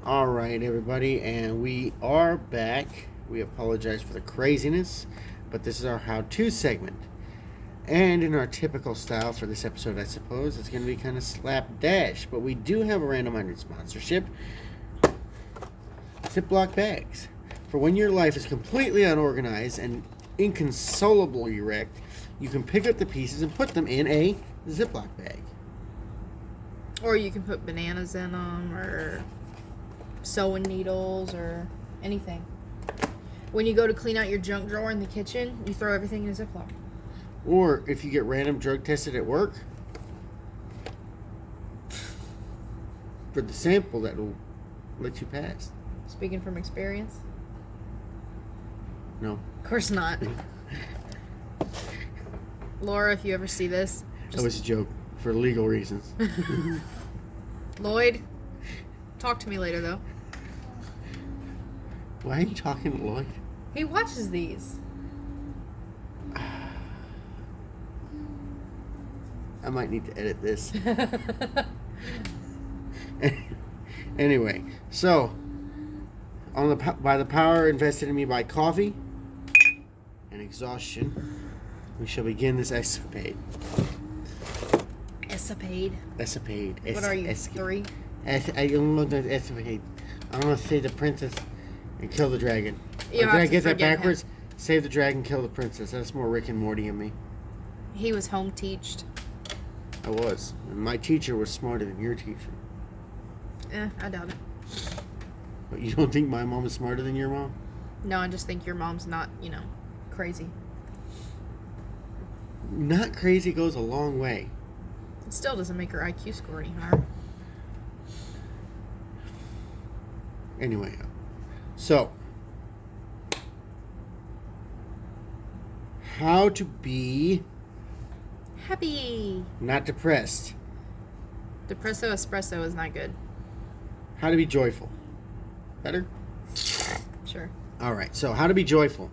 All right, everybody, and we are back. We apologize for the craziness, but this is our how-to segment. And in our typical style for this episode, I suppose, it's going to be kind of slapdash, but we do have a Random 100 sponsorship. Ziploc bags. For when your life is completely unorganized and inconsolably wrecked, you can pick up the pieces and put them in a Ziploc bag. Or you can put bananas in them, or sewing needles, or anything. When you go to clean out your junk drawer in the kitchen, you throw everything in a Ziploc. Or if you get random drug tested at work, for the sample that will let you pass. Speaking from experience? No. Of course not. Laura, if you ever see this... That was a joke for legal reasons. Lloyd, talk to me later, though. Why are you talking to Lloyd? He watches these. I might need to edit this. Anyway, so by the power invested in me by coffee and exhaustion, we shall begin this escapade. Escapade. What are you, 3? I don't know the escapade. I'm gonna save the princess and kill the dragon. You Or did have I to get that forget backwards? him. Save the dragon, kill the princess. That's more Rick and Morty in me. He was home teached. I was. And my teacher was smarter than your teacher. I doubt it. But you don't think my mom is smarter than your mom? No, I just think your mom's not, crazy. Not crazy goes a long way. It still doesn't make her IQ score any higher. Anyway, so how to be Happy. not depressed. Depresso espresso is not good. How to be joyful. Better? Sure. All right, so how to be joyful.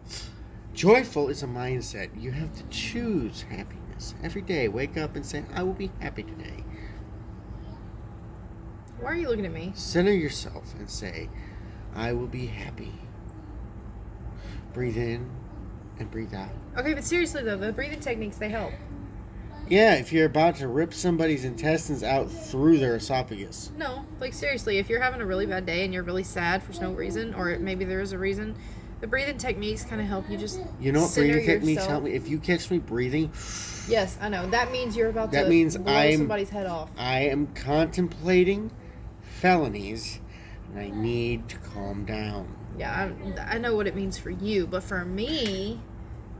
Joyful is a mindset. You have to choose happiness. Every day, wake up and say, I will be happy today. Why are you looking at me? Center yourself and say, I will be happy. Breathe in and breathe out. Okay, but seriously though, the breathing techniques, they help. Yeah, if you're about to rip somebody's intestines out through their esophagus. No, like seriously, if you're having a really bad day and you're really sad for no reason, or maybe there is a reason, the breathing techniques kind of help you just You know what center breathing techniques yourself. help me? If you catch me breathing, Yes, I know. That means you're about that to means blow somebody's head off. I am contemplating felonies and I need to calm down. Yeah, I know what it means for you, but for me,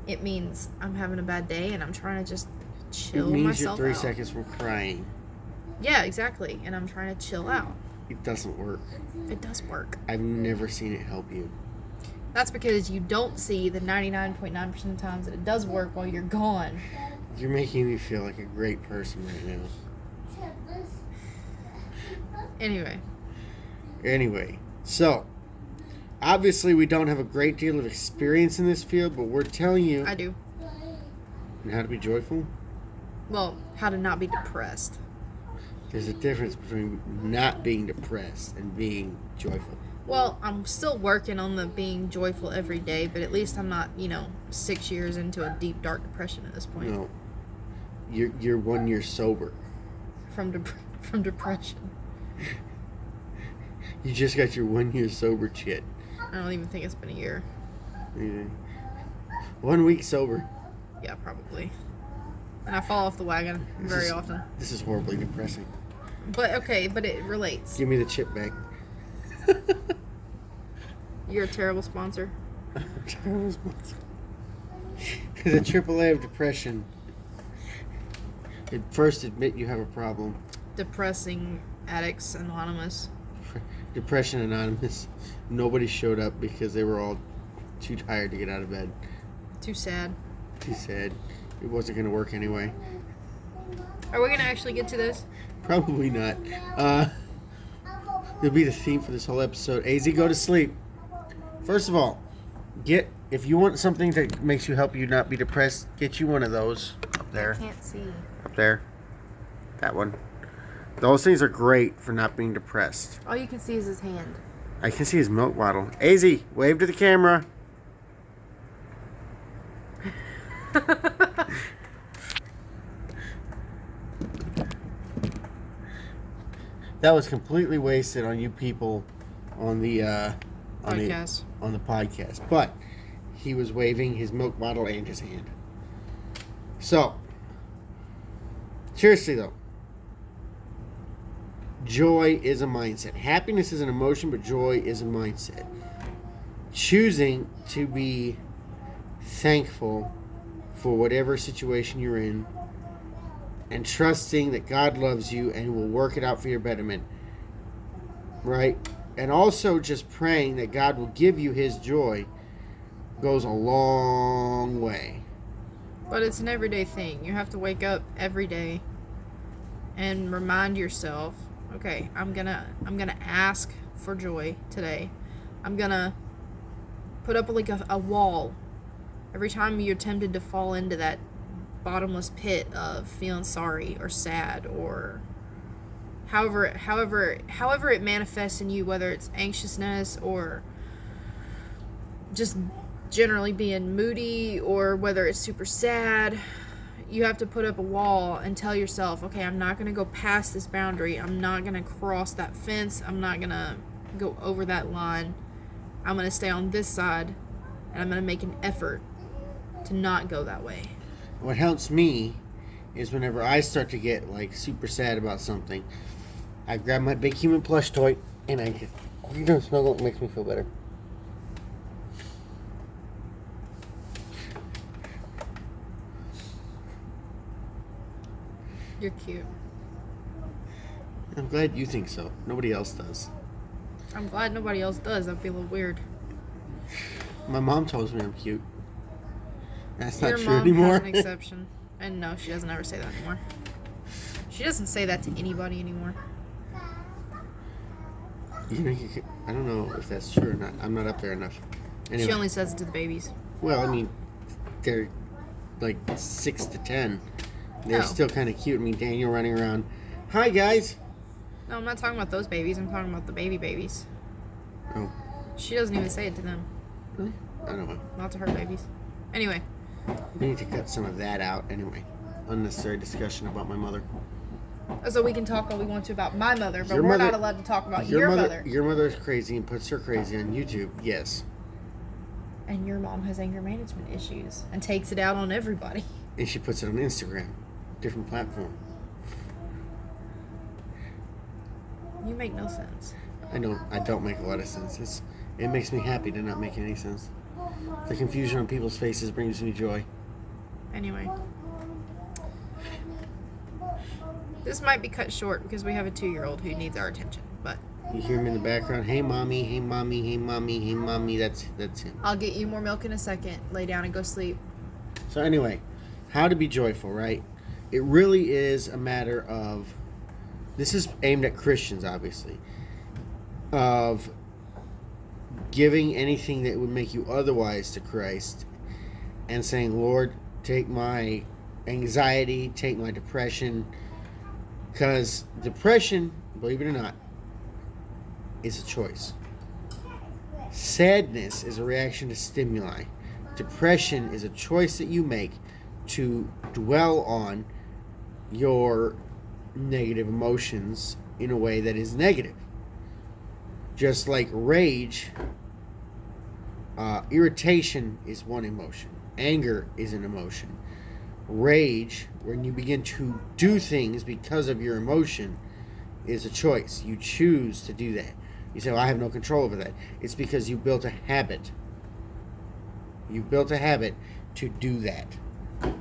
it means I'm having a bad day and I'm trying to just chill It means myself you're 3 out. seconds from crying. Yeah, exactly. And I'm trying to chill out. It doesn't work. It does work. I've never seen it help you. That's because you don't see the 99.9% of times that it does work while you're gone. You're making me feel like a great person right now. Anyway, so obviously we don't have a great deal of experience in this field, but we're telling you I do. how to be joyful. Well, how to not be depressed. There's a difference between not being depressed and being joyful. Well, I'm still working on the being joyful every day, but at least I'm not, 6 years into a deep, dark depression at this point. No, you're 1 year sober. From depression. You just got your 1 year sober chit. I don't even think it's been a year. Yeah. 1 week sober. Yeah, probably. And I fall off the wagon very often. This is horribly depressing. But it relates. Give me the chip back. You're a terrible sponsor. Terrible sponsor. The AAA of depression. First, admit you have a problem. Depressing Addicts Anonymous. Depression Anonymous. Nobody showed up because they were all too tired to get out of bed. Too sad. Too sad. It wasn't going to work anyway. Are we going to actually get to this? Probably not. It'll be the theme for this whole episode. AZ, go to sleep. First of all, if you want something that makes you help you not be depressed, get you one of those up there. Can't see. Up there. That one. Those things are great for not being depressed. All you can see is his hand. I can see his milk bottle. AZ, wave to the camera. That was completely wasted on you people on the Podcast. on the podcast. But he was waving his milk bottle and his hand. So, seriously though, joy is a mindset. Happiness is an emotion, but joy is a mindset. Choosing to be thankful for whatever situation you're in and trusting that God loves you and will work it out for your betterment. Right? And also just praying that God will give you his joy goes a long way. But it's an everyday thing. You have to wake up every day and remind yourself, okay, I'm gonna ask for joy today. I'm gonna put up like a wall every time you're tempted to fall into that bottomless pit of feeling sorry or sad or however it manifests in you, whether it's anxiousness or just generally being moody or whether it's super sad. You have to put up a wall and tell yourself, okay, I'm not going to go past this boundary. I'm not going to cross that fence. I'm not going to go over that line. I'm going to stay on this side and I'm going to make an effort to not go that way. What helps me is whenever I start to get like super sad about something, I grab my big human plush toy and I just, you don't snuggle, it makes me feel better. You're cute. I'm glad you think so. Nobody else does. I'm glad nobody else does. That'd be a little weird. My mom tells me I'm cute. That's Your not true mom anymore. has an exception. And no, she doesn't ever say that anymore. She doesn't say that to anybody anymore. You know, I don't know if that's true or not. I'm not up there enough. Anyway. She only says it to the babies. Well, I mean, they're like 6 to 10. They're Oh. still kind of cute. I mean, Daniel running around. Hi, guys. No, I'm not talking about those babies. I'm talking about the babies. Oh, She doesn't even say it to them. really? I don't know. Not to her babies. Anyway, We need to cut some of that out. Anyway, unnecessary discussion about my mother. so we can talk all we want to about my mother, but Your we're mother- not allowed to talk about your mother. Your mother's crazy and puts her crazy on YouTube. Yes. And your mom has anger management issues and takes it out on everybody. And she puts it on Instagram. Different platform. You make no sense. I don't make a lot of sense. It makes me happy to not make any sense. The confusion on people's faces brings me joy. Anyway. This might be cut short because we have a 2-year-old who needs our attention, but You hear him in the background. Hey, mommy. Hey, mommy. Hey, mommy. Hey, mommy. That's him. I'll get you more milk in a second. Lay down and go sleep. So anyway, how to be joyful, right? It really is a matter of, this is aimed at Christians, obviously, of giving anything that would make you otherwise to Christ and saying, Lord, take my anxiety, take my depression, because depression, believe it or not, is a choice. Sadness is a reaction to stimuli. Depression is a choice that you make to dwell on your negative emotions in a way that is negative. Just like rage, irritation is one emotion. Anger is an emotion. Rage, when you begin to do things because of your emotion, is a choice. You choose to do that. You say, well, I have no control over that. It's because you built a habit. You built a habit to do that,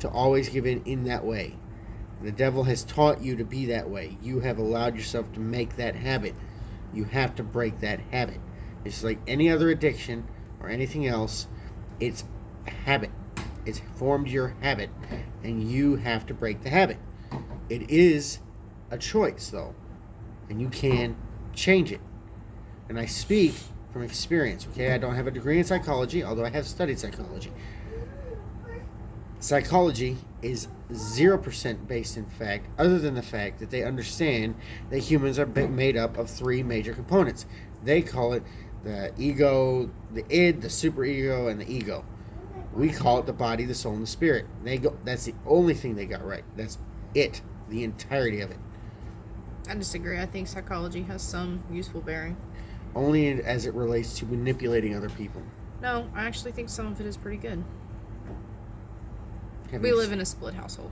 to always give in that way. The devil has taught you to be that way. You have allowed yourself to make that habit. You have to break that habit. It's like any other addiction or anything else. It's a habit. It's formed your habit, and you have to break the habit. It is a choice, though, and you can change it. And I speak from experience, okay? I don't have a degree in psychology, although I have studied psychology. Psychology is 0% based in fact, other than the fact that they understand that humans are made up of three major components. They call it the ego, the id, the superego, and the ego. We call it the body, the soul, and the spirit. That's the only thing they got right. That's it, the entirety of it. I disagree. I think psychology has some useful bearing. Only as it relates to manipulating other people. No, I actually think some of it is pretty good. Having We live in a split household.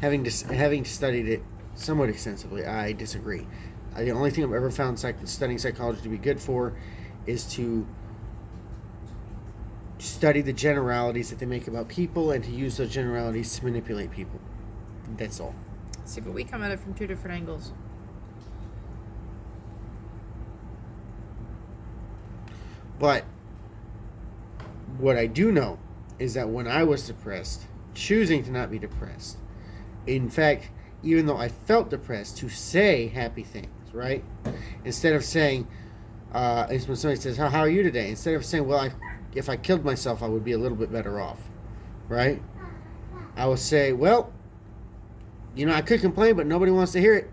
Having studied it somewhat extensively, I disagree. The only thing I've ever found studying psychology to be good for is to study the generalities that they make about people and to use those generalities to manipulate people. That's all. See, but we come at it from two different angles. But what I do know is that when I was depressed, choosing to not be depressed, in fact, even though I felt depressed, to say happy things, right? Instead of saying, when somebody says, how are you today? Instead of saying, well, if I killed myself, I would be a little bit better off, right? I would say, well, I could complain, but nobody wants to hear it.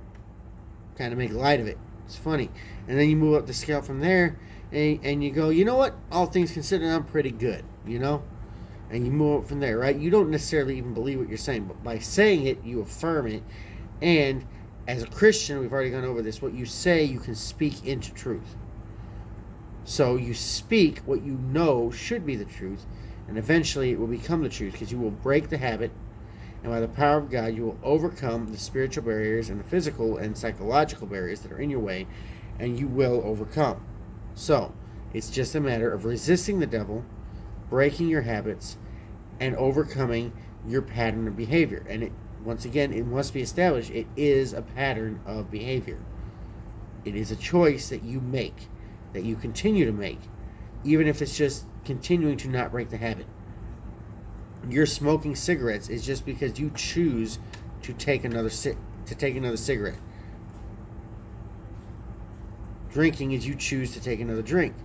Kind of make light of it. It's funny. And then you move up the scale from there, and you go, you know what? All things considered, I'm pretty good, And you move up from there, right? You don't necessarily even believe what you're saying, but by saying it, you affirm it. And as a Christian, we've already gone over this, what you say, you can speak into truth. So you speak what you know should be the truth, and eventually it will become the truth because you will break the habit, and by the power of God, you will overcome the spiritual barriers and the physical and psychological barriers that are in your way, and you will overcome. So it's just a matter of resisting the devil, breaking your habits, and overcoming your pattern of behavior. And once again, it must be established, it is a pattern of behavior. It is a choice that you make, that you continue to make, even if it's just continuing to not break the habit. Your smoking cigarettes is just because you choose to take another cigarette. Drinking is you choose to take another drink.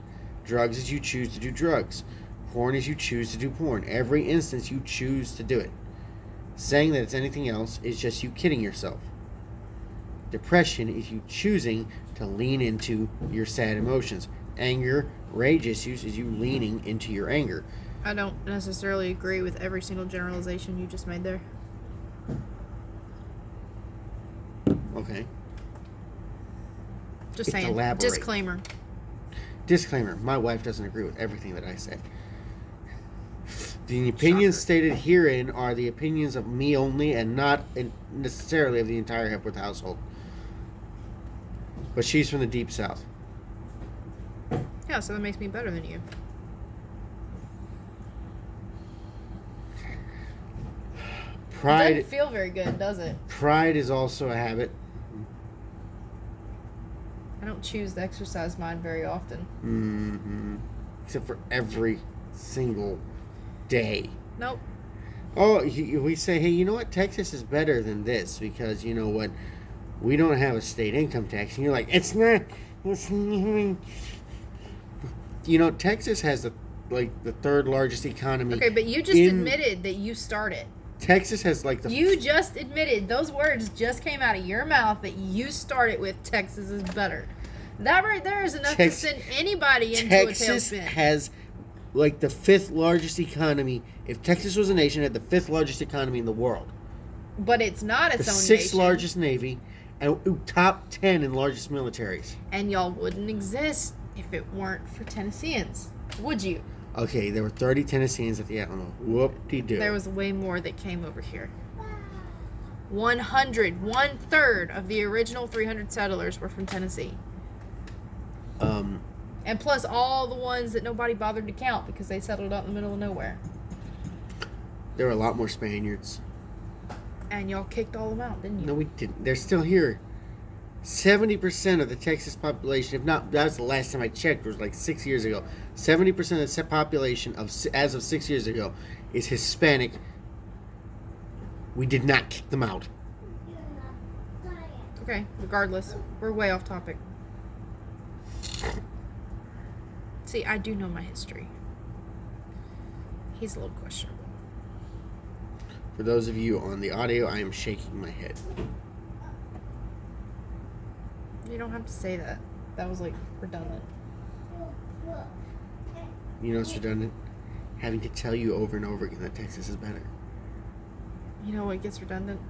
Drugs is you choose to do drugs. Porn is you choose to do porn. Every instance you choose to do it. Saying that it's anything else is just you kidding yourself. Depression is you choosing to lean into your sad emotions. Anger, rage issues is you leaning into your anger. I don't necessarily agree with every single generalization you just made there. Okay. Just saying. Elaborate. Disclaimer. My wife doesn't agree with everything that I say. The opinions stated herein are the opinions of me only and not necessarily of the entire Hepworth household. But she's from the Deep South. Yeah, so that makes me better than you. Pride. It doesn't feel very good, does it? Pride is also a habit. I don't choose to exercise mine very often. Mm-hmm. Except for every single day. Nope. Oh, we say, hey, you know what? Texas is better than this because, you know what? We don't have a state income tax. And you're like, it's not. Texas has the third largest economy. Okay, but you just admitted that you started. Texas has You just admitted, those words just came out of your mouth that you started with Texas is better. That right there is enough to send anybody into a tailspin. Texas has the fifth largest economy. If Texas was a nation, it had the fifth largest economy in the world. But it's not its the own sixth nation. largest navy, and top 10 in largest militaries. And y'all wouldn't exist if it weren't for Tennesseans, would you? Okay, there were 30 Tennesseans at the Alamo. Whoop-de-doo. There was way more that came over here. 1/3 of the original 300 settlers were from Tennessee. And plus all the ones that nobody bothered to count because they settled out in the middle of nowhere. There were a lot more Spaniards. And y'all kicked all of them out, didn't you? No, we didn't. They're still here. 70% of the Texas population, if not, that was the last time I checked, it was 6 years ago. 70% of the population as of 6 years ago is Hispanic. We did not kick them out. Okay, regardless, we're way off topic. See, I do know my history. He's a little questionable. For those of you on the audio, I am shaking my head. You don't have to say that. That was like redundant. You know what's redundant? Having to tell you over and over again that Texas is better. You know what gets redundant?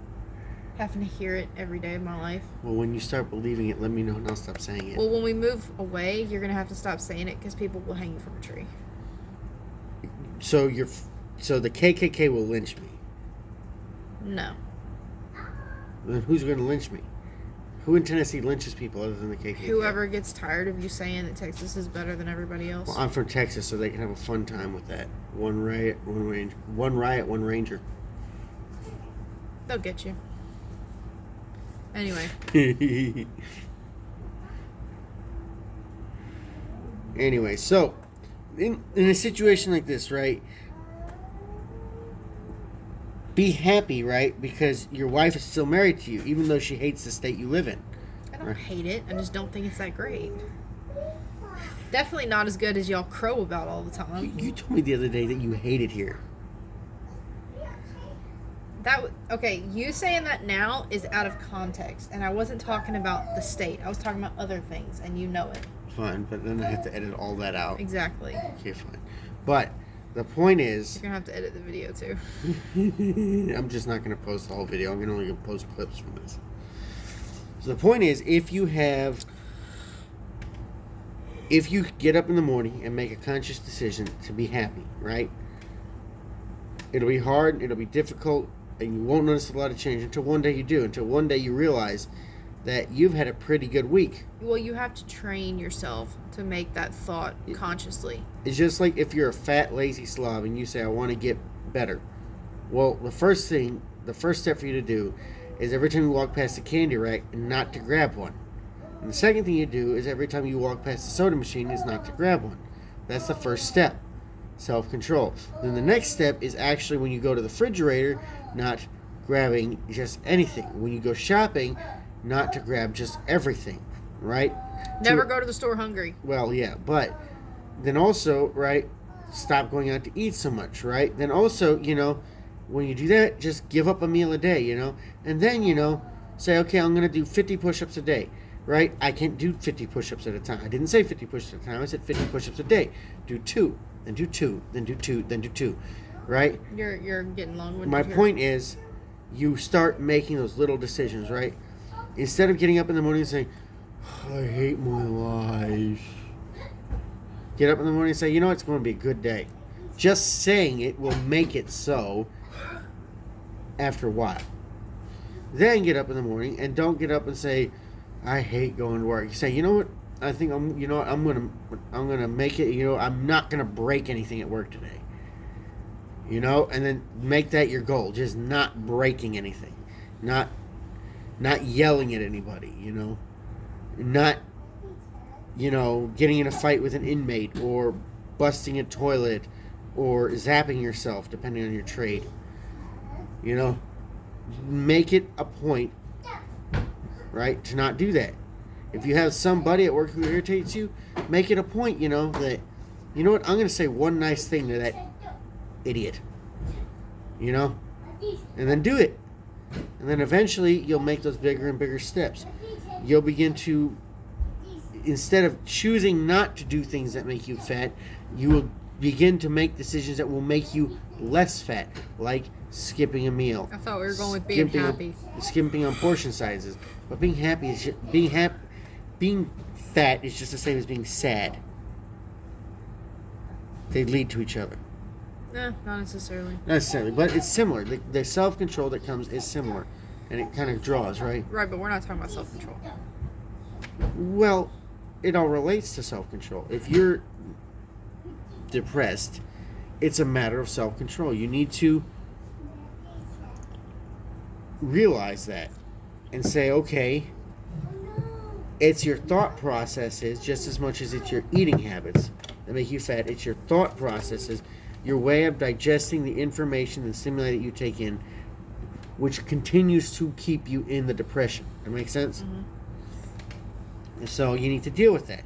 Having to hear it every day of my life. Well, when you start believing it, let me know and I'll stop saying it. Well, when we move away, you're going to have to stop saying it because people will hang you from a tree. So the KKK will lynch me. No. Then who's going to lynch me? Who in Tennessee lynches people other than the KKK? Whoever gets tired of you saying that Texas is better than everybody else. Well, I'm from Texas, so they can have a fun time with that. One riot, one ranger. They'll get you. Anyway. Anyway, so in a situation like this, right? Be happy, right? Because your wife is still married to you, even though she hates the state you live in. I don't hate it. I just don't think it's that great. Definitely not as good as y'all crow about all the time. You told me the other day that you hate it here. Okay, you saying that now is out of context, and I wasn't talking about the state. I was talking about other things, and you know it. Fine, but then I have to edit all that out. Exactly. Okay, fine. But the point is... You're going to have to edit the video, too. I'm just not going to post the whole video. I'm only going to post clips from this. So the point is, if you get up in the morning and make a conscious decision to be happy, right? It'll be hard, it'll be difficult, and you won't notice a lot of change until one day you do. Until one day you realize that you've had a pretty good week. Well, you have to train yourself to make that thought consciously. It's just like if you're a fat, lazy slob and you say, I want to get better. Well, the first step for you to do is every time you walk past the candy rack, not to grab one. And the second thing you do is every time you walk past the soda machine is not to grab one. That's the first step. Self-control. Then the next step is actually when you go to the refrigerator, not grabbing just anything. When you go shopping, not to grab just everything, right? Never go to the store hungry. Well, yeah, but then also, right, stop going out to eat so much, right? Then also, when you do that, just give up a meal a day, and then, say, okay, I'm going to do 50 push-ups a day, right? I can't do 50 push-ups at a time. I didn't say 50 push-ups at a time. I said 50 push-ups a day. Do 2, then do 2, then do 2, then do 2, right? You're getting long-winded. My point is, you start making those little decisions, right? Instead of getting up in the morning and saying, I hate my life. Get up in the morning and say, it's going to be a good day. Just saying it will make it so after a while. Then get up in the morning and don't get up and say, I hate going to work. You say, what? I think I'm going to make it, I'm not going to break anything at work today. And then make that your goal. Just not breaking anything. Not yelling at anybody, not, getting in a fight with an inmate or busting a toilet or zapping yourself, depending on your trade. Make it a point, right, to not do that. If you have somebody at work who irritates you, make it a point, that, what, I'm going to say one nice thing to that idiot, and then do it. And then eventually you'll make those bigger and bigger steps. You'll begin to, instead of choosing not to do things that make you fat, you will begin to make decisions that will make you less fat, like skipping a meal. I thought we were going with being happy. Skimping on portion sizes. But being happy is being fat is just the same as being sad. They lead to each other. Not necessarily. Not necessarily, but it's similar. The self-control that comes is similar, and it kind of draws, right? Right, but we're not talking about self-control. Well, it all relates to self-control. If you're depressed, it's a matter of self-control. You need to realize that and say, okay, it's your thought processes just as much as it's your eating habits that make you fat. It's your thought processes, your way of digesting the information and stimuli that you take in, which continues to keep you in the depression. That makes sense? Mm-hmm. And so you need to deal with that.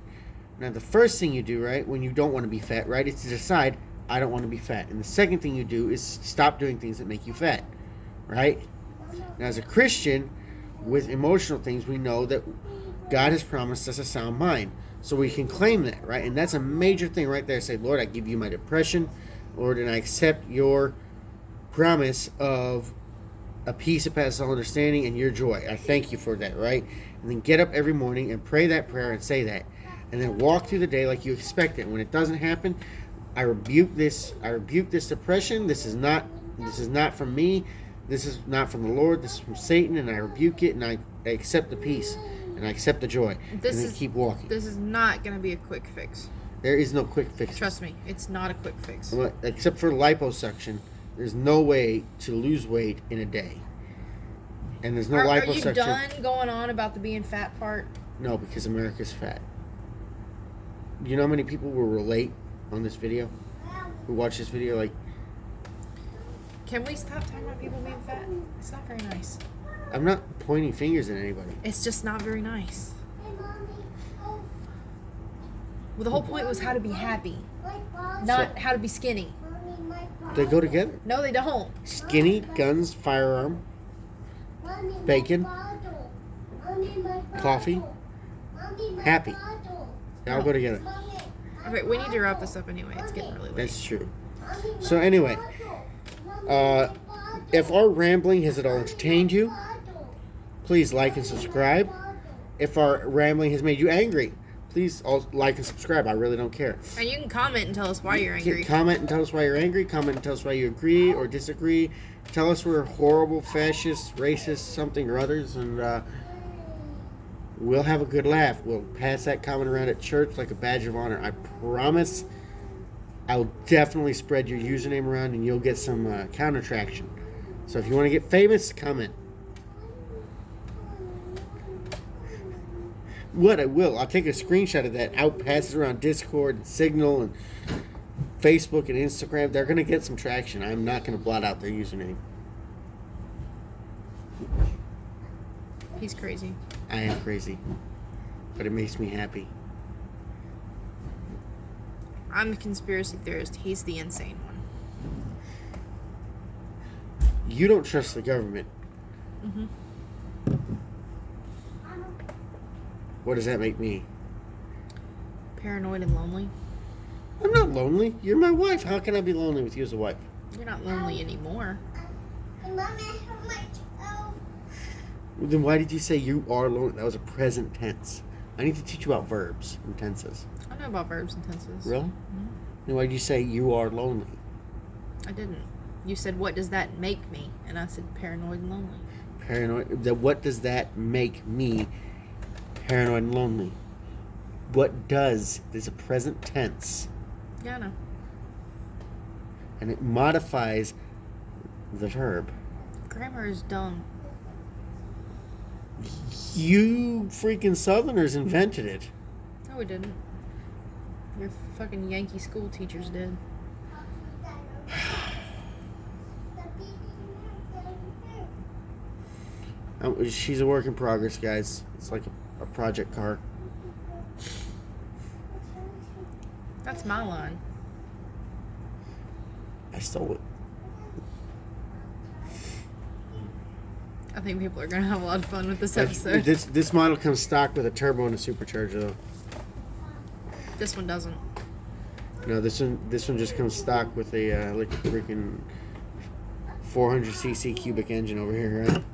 Now, the first thing you do, right, when you don't want to be fat, right, is to decide, I don't want to be fat. And the second thing you do is stop doing things that make you fat. right? Now, as a Christian, with emotional things, we know that God has promised us a sound mind. So we can claim that, right? And that's a major thing right there. Say, Lord, I give you my depression. Lord, and I accept your promise of a peace that passes all understanding and your joy. I thank you for that, right? And then get up every morning and pray that prayer and say that. And then walk through the day like you expect it. When it doesn't happen, I rebuke this depression. This is not from me. This is not from the Lord. This is from Satan, and I rebuke it, and I accept the peace, and I accept the joy. And then keep walking. This is not going to be a quick fix. There is no quick fix. Trust me, it's not a quick fix. Except for liposuction, there's no way to lose weight in a day. And there's no liposuction. Are you done going on about the being fat part? No, because America's fat. You know how many people will relate on this video? Who watch this video? Like, can we stop talking about people being fat? It's not very nice. I'm not pointing fingers at anybody. It's just not very nice. Well, the whole point was how to be happy, not how to be skinny. They go together. No, they don't. Skinny, guns, firearm, bacon, coffee, happy. They all go together. Okay, we need to wrap this up anyway. It's getting really late. That's true. So anyway, if our rambling has at all entertained you, please like and subscribe. If our rambling has made you angry, please also like and subscribe. I really don't care. And you can comment and tell us why you're angry. Comment and tell us why you're angry. Comment and tell us why you agree or disagree. Tell us we're horrible, fascist, racist, something or others, and we'll have a good laugh. We'll pass that comment around at church like a badge of honor. I promise. I'll definitely spread your username around, and you'll get some counter traction. So if you want to get famous, comment. What I will. I'll take a screenshot of that. Out pass it around Discord and Signal and Facebook and Instagram. They're going to get some traction. I'm not going to blot out their username. He's crazy. I am crazy. But it makes me happy. I'm the conspiracy theorist. He's the insane one. You don't trust the government. Mm-hmm. What does that make me? Paranoid and lonely. I'm not lonely. You're my wife. How can I be lonely with you as a wife? You're not lonely anymore. Then why did you say you are lonely? That was a present tense. I need to teach you about verbs and tenses. I know about verbs and tenses. Really? Mm-hmm. Then why did you say you are lonely? I didn't. You said, what does that make me? And I said, paranoid and lonely. Paranoid. What does that make me? Paranoid and lonely. What does? There's a present tense. Yeah, I know. And it modifies the verb. Grammar is dumb. You freaking Southerners invented it. No, we didn't. Your fucking Yankee school teachers did. She's a work in progress, guys. It's like a project car. That's my line. I stole it. I think people are going to have a lot of fun with this episode. This model comes stock with a turbo and a supercharger, though. This one doesn't. No, this one just comes stock with a like a freaking 400cc cubic engine over here, right?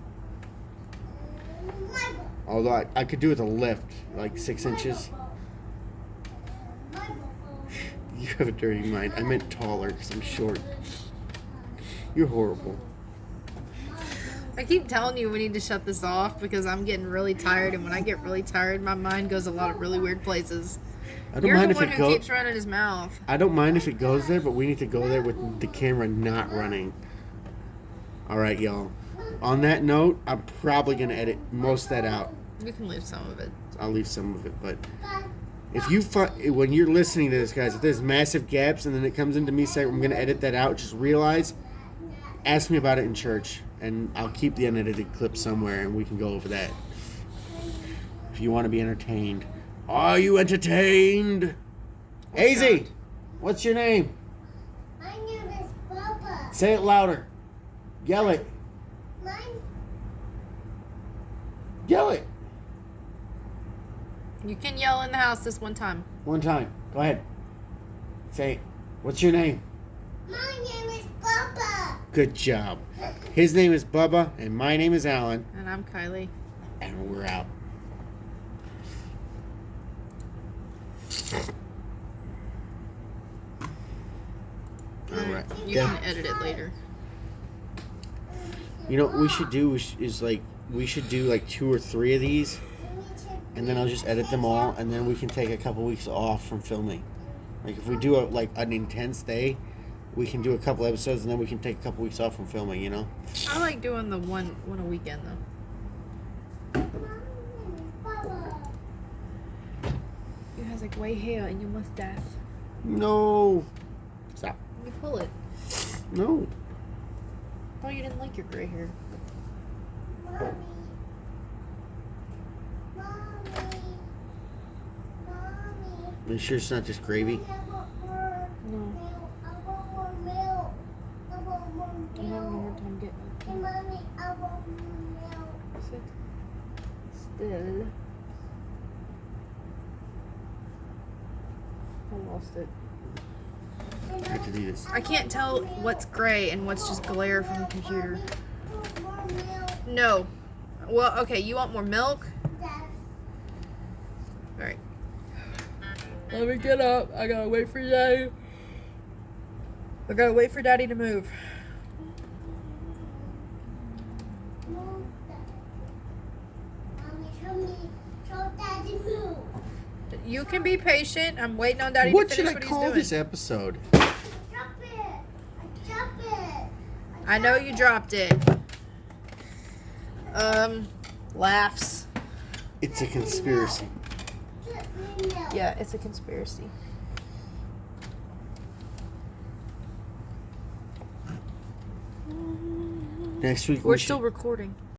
Although I could do with a lift, like 6 inches. You have a dirty mind. I meant taller because I'm short. You're horrible. I keep telling you we need to shut this off because I'm getting really tired, and when I get really tired, my mind goes a lot of really weird places. I don't You're mind the if one it who goes. keeps running his mouth. I don't mind if it goes there, but we need to go there with the camera not running. All right, y'all. On that note, I'm probably gonna edit most of that out. You can leave some of it. I'll leave some of it, but if you when you're listening to this, guys, if there's massive gaps and then it comes into me saying I'm gonna edit that out, just realize, ask me about it in church, and I'll keep the unedited clip somewhere, and we can go over that. If you want to be entertained, are you entertained? AZ, what's your name? My name is Papa. Say it louder. Yell it. Yell it. You can yell in the house this one time. One time. Go ahead. Say, what's your name? My name is Papa. Good job. His name is Bubba, and my name is Alan, And I'm Kylie. and we're out. All right. You Yeah. can edit it later. You know what we should do is like we should do like 2 or 3 of these, and then I'll just edit them all, and then we can take a couple weeks off from filming. Like if we do an intense day, we can do a couple episodes, and then we can take a couple weeks off from filming. You know. I like doing the one a weekend though. You has like white hair and your mustache. No. Stop. You pull it. No. I thought you didn't like your gray hair. Mommy. Mommy. Mommy. Are you sure it's not just gravy? I want more No. milk. I want more milk. I want more I'm having a hard milk. time getting Hey, it. Mommy, I want more milk. Sit still. I lost it. I have to do this. I can't tell what's gray and what's just glare from the computer. More milk. No. Well, okay, you want more milk? That's Alright. Let me get up. I gotta wait for Daddy. I gotta wait for Daddy to move. milk. Mommy, show Daddy move. You can be patient. I'm waiting on Daddy What to should finish I what call he's doing. this episode? Drop it. I drop it. I know you dropped it. Laughs. It's a conspiracy. Get me milk. Yeah, it's a conspiracy. Next week We're we still should, recording.